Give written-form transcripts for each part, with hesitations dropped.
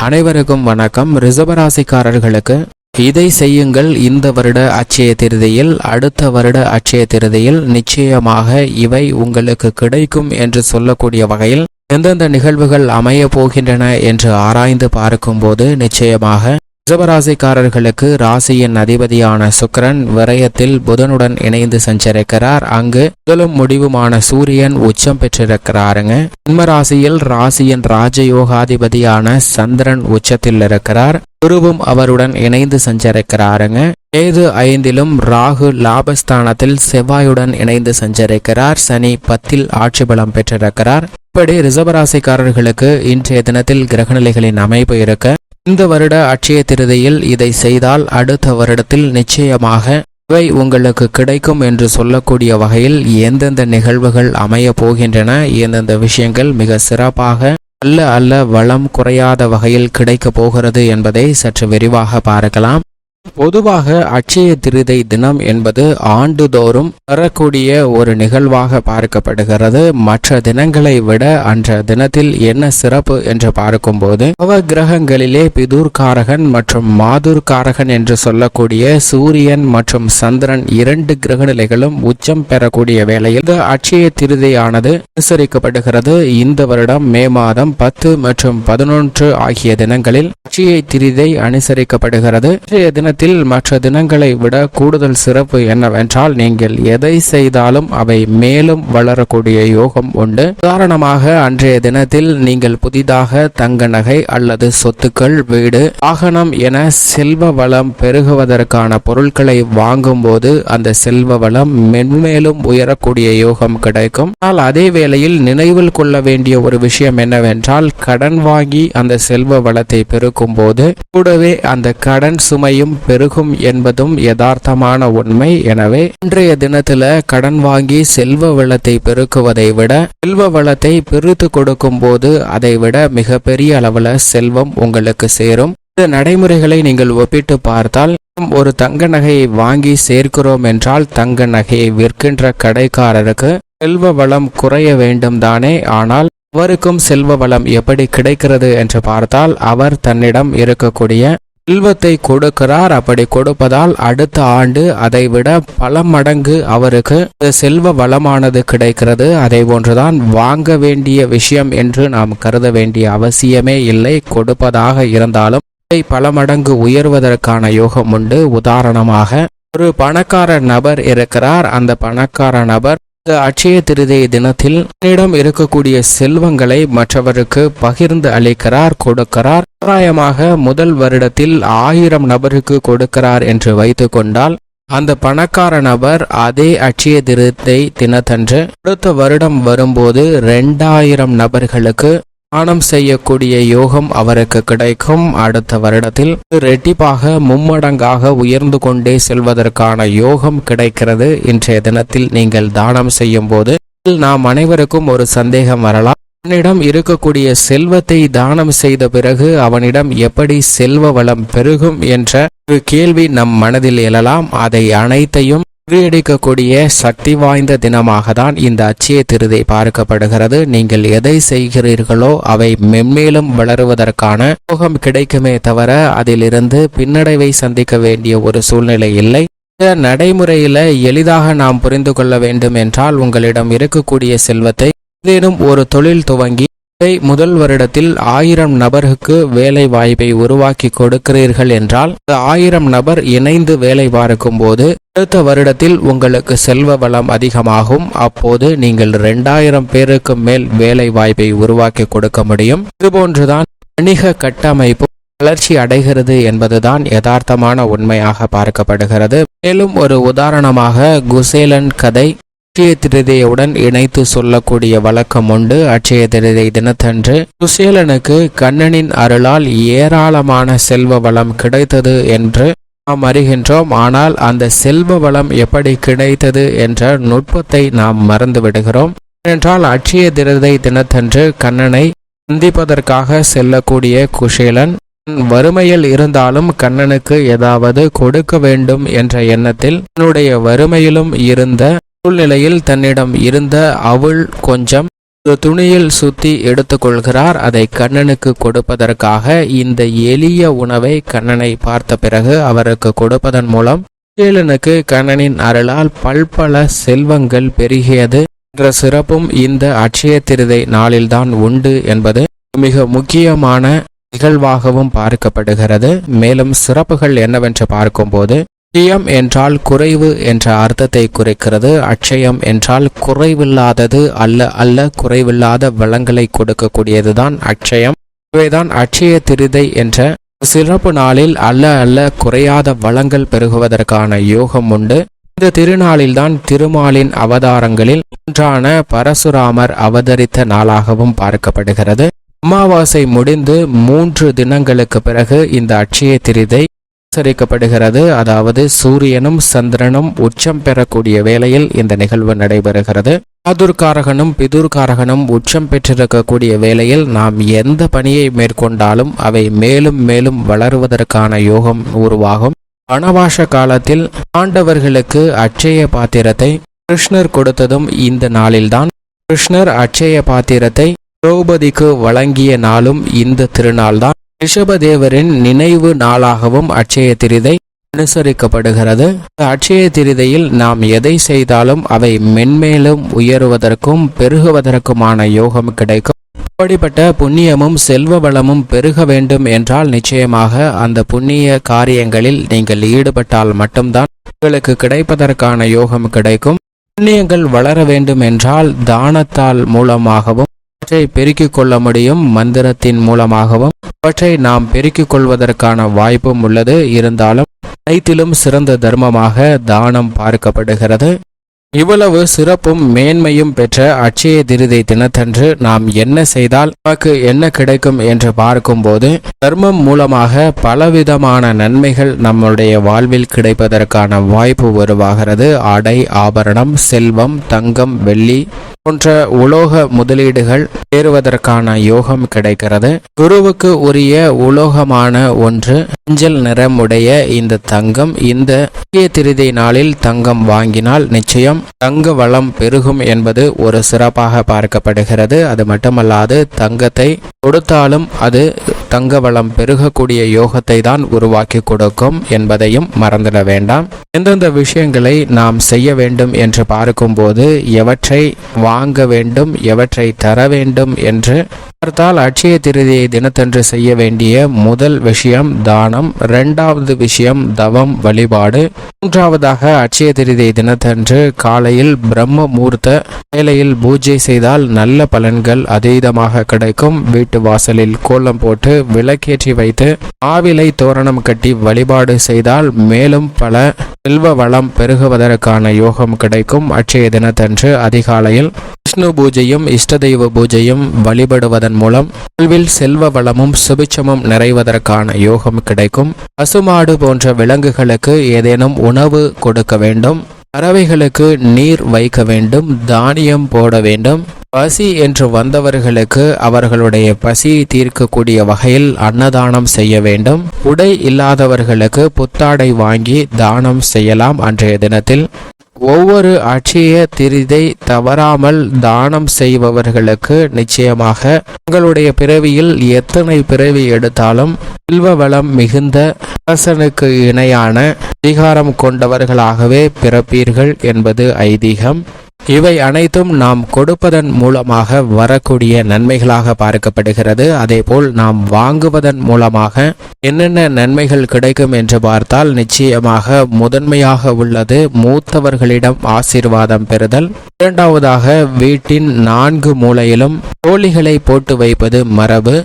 அனைவருக்கும் வணக்கம். ரிஷபராசிக்காரர்களுக்கு இதை செய்யுங்கள். இந்த வருட அட்சய திருதியில், அடுத்த வருட அட்சய திருதியில் நிச்சயமாக இவை உங்களுக்கு கிடைக்கும் என்று சொல்லக்கூடிய வகையில் எந்தெந்த நிகழ்வுகள் அமைய போகின்றன என்று ஆராய்ந்து பார்க்கும்போது நிச்சயமாக ரிஷபராசிக்காரர்களுக்கு ராசியின் அதிபதியான சுக்கிரன் விரயத்தில் புதனுடன் இணைந்து சஞ்சரிக்கிறார். அங்கு முதலும் முடிவுமான சூரியன் உச்சம் பெற்றிருக்கிறாருங்க. ஜன்மராசியில் ராசியின் ராஜயோகாதிபதியான சந்திரன் உச்சத்தில் இருக்கிறார். குருவும் அவருடன் இணைந்து சஞ்சரிக்கிறாருங்க. கேது 5லும், ராகு லாபஸ்தானத்தில் செவ்வாயுடன் இணைந்து சஞ்சரிக்கிறார். சனி 10ல் ஆட்சி பலம் பெற்றிருக்கிறார். இப்படி ரிஷபராசிக்காரர்களுக்கு இன்றைய தினத்தில் கிரகநிலைகளின் அமைப்பு இருக்க, இந்த வருட அட்சய திருதியில் இதை செய்தால் அடுத்த வருடத்தில் நிச்சயமாக இவை உங்களுக்கு கிடைக்கும் என்று சொல்லக்கூடிய வகையில் எந்தெந்த நிகழ்வுகள் அமைய போகின்றன, எந்தெந்த விஷயங்கள் மிக சிறப்பாக அல்ல வளம் குறையாத வகையில் கிடைக்கப் போகிறது என்பதை சற்று விரிவாக பார்க்கலாம். பொதுவாக அட்சய திருதை தினம் என்பது ஆண்டுதோறும் வரக்கூடிய ஒரு நிகழ்வாக பார்க்கப்படுகிறது. மற்ற தினங்களை விட அன்ற தினத்தில் என்ன சிறப்பு என்று பார்க்கும்போது, நவ கிரகங்களிலே பிதுர்காரகன் மற்றும் மாதுர்காரகன் என்று சொல்லக்கூடிய சூரியன் மற்றும் சந்திரன் 2 கிரகநிலைகளும் உச்சம் பெறக்கூடிய வேளையில் இந்த அட்சய திருதையானது அனுசரிக்கப்படுகிறது. இந்த வருடம் மே மாதம் 10 மற்றும் 11 ஆகிய தினங்களில் அட்சய திருதை அனுசரிக்கப்படுகிறது. மற்ற தினங்களை விட கூடுதல் சிறப்பு என்னவென்றால், நீங்கள் எதை செய்தாலும் அவை மேலும் வளரக்கூடிய யோகம் உண்டு. உதாரணமாக, அன்றைய தினத்தில் நீங்கள் புதிதாக தங்க நகை அல்லது சொத்துக்கள், வீடு, வாகனம் என செல்வ வளம் பெருகுவதற்கான பொருட்களை வாங்கும் போது அந்த செல்வ வளம் மென்மேலும் உயரக்கூடிய யோகம் கிடைக்கும். ஆனால் அதே வேளையில் நினைவில் கொள்ள வேண்டிய ஒரு விஷயம் என்னவென்றால், கடன் வாங்கி அந்த செல்வ வளத்தை பெருக்கும் போது கூடவே அந்த கடன் சுமையும் பெருகும் என்பதும் யதார்த்தமான உண்மை. எனவே இன்றைய தினத்துல கடன் வாங்கி செல்வ வளத்தை பெருக்குவதை விட செல்வ வளத்தை பெருத்து கொடுக்கும் போது அதை விட மிக பெரிய அளவுல செல்வம் உங்களுக்கு சேரும். இந்த நடைமுறைகளை நீங்கள் ஒப்பிட்டு பார்த்தால், ஒரு தங்க நகையை வாங்கி சேர்க்கிறோம் என்றால் தங்க நகையை விற்கின்ற கடைக்காரருக்கு செல்வ வளம் குறைய வேண்டும் தானே. ஆனால் அவருக்கும் செல்வ வளம் எப்படி கிடைக்கிறது என்று பார்த்தால், அவர் தன்னிடம் இருக்கக்கூடிய செல்வத்தை கொடுக்கிறார். அப்படி கொடுப்பதால் அடுத்த ஆண்டு அதை விட பல மடங்கு அவருக்கு செல்வ வளமானது கிடைக்கிறது. அதே போன்றுதான் வாங்க வேண்டிய விஷயம் என்று நாம் கருத வேண்டிய அவசியமே இல்லை. கொடுப்பதாக இருந்தாலும் பல மடங்கு உயர்வதற்கான யோகம் உண்டு. உதாரணமாக, ஒரு பணக்கார நபர் இருக்கிறார். அந்த பணக்கார நபர் அட்சய திருதை தினத்தில் தன்னிடம் இருக்கக்கூடிய செல்வங்களை மற்றவருக்கு பகிர்ந்து அளிக்கிறார், கொடுக்கிறார். தோராயமாக முதல் வருடத்தில் 1000 நபருக்கு கொடுக்கிறார் என்று வைத்து கொண்டால், அந்த பணக்கார நபர் அதே அட்சய திருதை தினத்தன்று அடுத்த வருடம் வரும்போது 2000 நபர்களுக்கு தானம் செய்யக்கூடிய யோகம் அவருக்கு கிடைக்கும். அடுத்த வருடத்தில் ரெட்டிப்பாக மும்மடங்காக உயர்ந்து கொண்டே செல்வதற்கான யோகம் கிடைக்கிறது. இன்றைய தினத்தில் நீங்கள் தானம் செய்யும் போது நாம் அனைவருக்கும் ஒரு சந்தேகம் வரலாம். அவனிடம் இருக்கக்கூடிய செல்வத்தை தானம் செய்த பிறகு அவனிடம் எப்படி செல்வ வளம் பெருகும் என்ற ஒரு கேள்வி நம் மனதில் எழலாம். அதை அனைத்தையும் முறியடிக்கக்கூடிய சக்தி வாய்ந்த தினமாக தான் இந்த அட்சய திருதை பார்க்கப்படுகிறது. நீங்கள் எதை செய்கிறீர்களோ அவை மென்மேலும் வளருவதற்கான யோகம் கிடைக்குமே தவிர அதிலிருந்து பின்னடைவை சந்திக்க வேண்டிய ஒரு சூழ்நிலை இல்லை. இந்த நடைமுறையில எளிதாக நாம் புரிந்து கொள்ள வேண்டும் என்றால், உங்களிடம் இருக்கக்கூடிய செல்வத்தை ஏதேனும் ஒரு தொழில் துவங்கி முதல் வருடத்தில் 1000 நபருக்கு வேலை வாய்ப்பை உருவாக்கி கொடுக்கிறீர்கள் என்றால், 1000 நபர் இணைந்து வேலை பார்க்கும் போது அடுத்த வருடத்தில் உங்களுக்கு செல்வ வளம் அதிகமாகும். அப்போது நீங்கள் 2000 பேருக்கு மேல் வேலை வாய்ப்பை உருவாக்கி கொடுக்க முடியும். இதுபோன்றுதான் வணிக கட்டமைப்பு வளர்ச்சி அடைகிறது என்பதுதான் யதார்த்தமான உண்மையாக பார்க்கப்படுகிறது. மேலும் ஒரு உதாரணமாக குசேலன் கதை அட்சய திருதையுடன் இணைத்து சொல்லக்கூடிய வழக்கம் உண்டு. அட்சய திருதை தினத்தன்று குசேலனுக்கு கண்ணனின் அருளால் ஏராளமான செல்வ வளம் கிடைத்தது என்று நாம் அறிகின்றோம். ஆனால் அந்த செல்வ வளம் எப்படி கிடைத்தது என்ற நுட்பத்தை நாம் மறந்து விடுகிறோம். ஏனென்றால் அட்சய திருதை தினத்தன்று கண்ணனை சந்திப்பதற்காக செல்லக்கூடிய குசேலன் வறுமையில் இருந்தாலும் கண்ணனுக்கு ஏதாவது கொடுக்க வேண்டும் என்ற எண்ணத்தில் தன்னுடைய வறுமையிலும் இருந்த சூழ்நிலையில் தன்னிடம் இருந்த அவள் கொஞ்சம் ஒரு துணியில் சுத்தி எடுத்துக்கொள்கிறார். அதை கண்ணனுக்கு கொடுப்பதற்காக இந்த எளிய உணவை கண்ணனை பார்த்த பிறகு அவருக்கு கொடுப்பதன் மூலம் குச்சேலனுக்கு கண்ணனின் அருளால் பல்பல செல்வங்கள் பெருகியது என்ற சிறப்பும் இந்த அட்சய திருதை நாளில்தான் உண்டு என்பது மிக முக்கியமான நிகழ்வாகவும் பார்க்கப்படுகிறது. மேலும் சிறப்புகள் என்னவென்று பார்க்கும்போது, அட்சயம் என்றால் குறைவு என்ற அர்த்தத்தை குறிக்கிறது. அட்சயம் என்றால் குறைவில்லாதது அல்ல குறைவில்லாத வளங்களை கொடுக்கக்கூடியதுதான் அட்சயம். இவைதான் அட்சய திருதை என்ற சிறப்பு நாளில் அல்ல குறையாத வளங்கள் பெருகுவதற்கான யோகம் உண்டு. இந்த திருநாளில்தான் திருமாலின் அவதாரங்களில் ஒன்றான பரசுராமர் அவதரித்த நாளாகவும் பார்க்கப்படுகிறது. அமாவாசை முடிந்து 3 தினங்களுக்கு பிறகு இந்த அட்சய திருதை அனுசரிக்கப்படுகிறது. அதாவது சூரியனும் சந்திரனும் உச்சம் பெறக்கூடிய வேளையில் இந்த நிகழ்வு நடைபெறுகிறது. ஆதுர்காரகனும் பிதுர்காரகனும் உச்சம் பெற்றிருக்கக்கூடிய வேளையில் நாம் எந்த பணியை மேற்கொண்டாலும் அவை மேலும் மேலும் வளருவதற்கான யோகம் உருவாகும். வனவாச காலத்தில் பாண்டவர்களுக்கு அட்சய பாத்திரத்தை கிருஷ்ணர் கொடுத்ததும் இந்த நாளில்தான். கிருஷ்ணர் அட்சய பாத்திரத்தை திரௌபதிக்கு வழங்கிய நாளும் இந்த திருநாள்தான். ரிஷபதேவரின் நினைவு நாளாகவும் அட்சய திருதை அனுசரிக்கப்படுகிறது. அட்சய திருதையில் நாம் எதை செய்தாலும் அவை மென்மேலும் உயருவதற்கும் பெருகுவதற்குமான யோகம் கிடைக்கும். அப்படிப்பட்ட புண்ணியமும் செல்வ வளமும் பெருக வேண்டும் என்றால் நிச்சயமாக அந்த புண்ணிய காரியங்களில் நீங்கள் ஈடுபட்டால் மட்டும்தான் உங்களுக்கு கிடைப்பதற்கான யோகம் கிடைக்கும். புண்ணியங்கள் வளர வேண்டும் என்றால் தானத்தால் மூலமாகவும் அவற்றை பெருக்கிக் கொள்ள முடியும். மந்திரத்தின் மூலமாகவும் அவற்றை நாம் பெருக்கிக் கொள்வதற்கான வாய்ப்பும் உள்ளது. இருந்தாலும் அனைத்திலும் சிறந்த தர்மமாக தானம் பார்க்கப்படுகிறது. இவ்வளவு சிறப்பும் மேன்மையும் பெற்ற அட்சய திருதை தினத்தன்று நாம் என்ன செய்தால் நமக்கு என்ன கிடைக்கும் என்று பார்க்கும்போது, தர்மம் மூலமாக பலவிதமான நன்மைகள் நம்முடைய வாழ்வில் கிடைப்பதற்கான வாய்ப்பு உருவாகிறது. ஆடை ஆபரணம், செல்வம், தங்கம், வெள்ளி போன்ற உலோக முதலீடுகள் சேருவதற்கான யோகம் கிடைக்கிறது. குருவுக்கு உரிய உலோகமான ஒன்று மஞ்சள் நிறமுடைய இந்த தங்கம். இந்த அட்சய திருதை நாளில் தங்கம் வாங்கினால் நிச்சயம் தங்க வளம் பெருகும் என்பது ஒரு சிறப்பாக பார்க்கப்படுகிறது. அது மட்டுமல்லாது தங்கத்தை கொடுத்தாலும் அது தங்க வளம் பெருகக்கூடிய யோகத்தை தான் உருவாக்கி கொடுக்கும் என்பதையும் மறந்துட வேண்டாம். எந்தெந்த விஷயங்களை நாம் செய்ய வேண்டும் என்று பார்க்கும்போது, எவற்றை வாங்க வேண்டும் எவற்றை தர வேண்டும் என்று பார்த்தால், அட்சய திருதியை தினத்தன்று செய்ய வேண்டிய முதல் விஷயம் தானம், 2வது விஷயம் தவம் வழிபாடு, 3வதாக அட்சய திருதியை தினத்தன்று காலையில் பிரம்ம முகூர்த்த வேளையில் பூஜை செய்தால் நல்ல பலன்கள் அதீதமாக கிடைக்கும். வீட்டு வாசலில் கோலம் போட்டு விளக்கேற்றி வைத்து ஆவிலை தோரணம் கட்டி வழிபாடு செய்தால் மேலும் பல செல்வ வளம் பெருகுவதற்கான யோகம் கிடைக்கும். அட்சய தினத்தன்று அதிகாலையில் விஷ்ணு பூஜையும் இஷ்ட தெய்வ பூஜையும் வழிபடுவதன் மூலம் வாழ்வில் செல்வ வளமும் சுபிட்சமும் நிறைவதற்கான யோகம் கிடைக்கும். பசுமாடு போன்ற விலங்குகளுக்கு ஏதேனும் உணவு கொடுக்க வேண்டும். பறவைகளுக்கு நீர் வைக்க வேண்டும். தானியம் போட வேண்டும். பசி என்று வந்தவர்களுக்கு அவர்களுடைய பசியை தீர்க்கக்கூடிய வகையில் அன்னதானம் செய்ய வேண்டும். உடை இல்லாதவர்களுக்கு புத்தாடை வாங்கி தானம் செய்யலாம். அன்றைய தினத்தில் ஒவ்வொரு அட்சய திருதை தவறாமல் தானம் செய்பவர்களுக்கு நிச்சயமாக உங்களுடைய பிறவியில் எத்தனை பிறவி எடுத்தாலும் செல்வ வளம் மிகுந்த அரசனுக்கு இணையான அதிகாரம் கொண்டவர்களாகவே பிறப்பீர்கள் என்பது ஐதீகம். இவை அனைத்தும் நாம் கொடுப்பதன் மூலமாக வரக்கூடிய நன்மைகளாக பார்க்கப்படுகிறது. அதேபோல் நாம் வாங்குவதன் மூலமாக என்னென்ன நன்மைகள் கிடைக்கும் என்று பார்த்தால், நிச்சயமாக முதன்மையாக உள்ளது மூத்தவர்களிடம் ஆசீர்வாதம் பெறுதல். 2வதாக வீட்டின் 4 மூலையிலும் கோழிகளை போட்டு வைப்பது மரபு.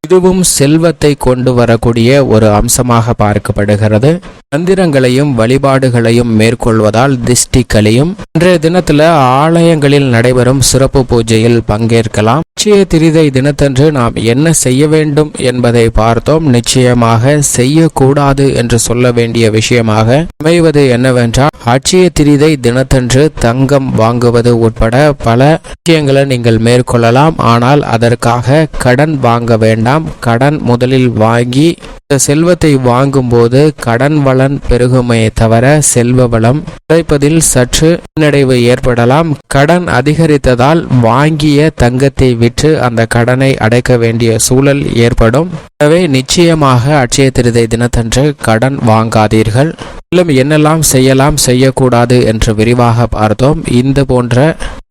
இதுவும் செல்வத்தை கொண்டு வரக்கூடிய ஒரு அம்சமாக பார்க்கப்படுகிறது. மந்திரங்களையும் வழிபாடுகளையும் மேற்கொள்வதால் திஷ்டி கழியும். இன்றைய தினத்துல ஆலயங்களில் நடைபெறும் சிறப்பு பூஜையில் பங்கேற்கலாம். அட்சய திருதை தினத்தன்று நாம் என்ன செய்ய வேண்டும் என்பதை பார்த்தோம். நிச்சயமாக செய்யக்கூடாது என்று சொல்ல வேண்டிய விஷயமாக அமைவது என்னவென்றால், அட்சய திருதை தினத்தன்று தங்கம் வாங்குவது உட்பட பல விஷயங்களை நீங்கள் மேற்கொள்ளலாம். ஆனால் அதற்காக கடன் வாங்க வேண்டாம். கடன் முதலில் வாங்கி இந்த செல்வத்தை வாங்கும்போது கடன் வளன் கடன் பெருகுமே தவிர செல்வ வளம் கிடைப்பதில் சற்று பின்னடைவு ஏற்படலாம். கடன் அதிகரித்ததால் வாங்கிய தங்கத்தை விற்று அந்த கடனை அடைக்க வேண்டிய சூழல் ஏற்படும். எனவே நிச்சயமாக அட்சய திருதியை தினத்தன்று கடன் வாங்காதீர்கள். மேலும் என்னெல்லாம் செய்யலாம் செய்யக்கூடாது என்று விரிவாக பார்த்தோம். இந்த போன்ற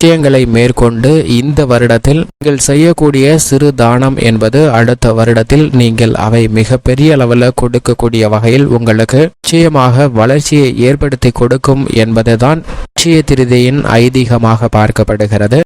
விஷயங்களை மேற்கொண்டு இந்த வருடத்தில் நீங்கள் செய்யக்கூடிய சிறு தானம் என்பது அடுத்த வருடத்தில் நீங்கள் அவை மிகப்பெரிய அளவில் கொடுக்கக்கூடிய வகையில் உங்களுக்கு நிச்சயமாக வளர்ச்சியை ஏற்படுத்தி கொடுக்கும் என்பதுதான் அட்சய திருதியின் ஐதீகமாக பார்க்கப்படுகிறது.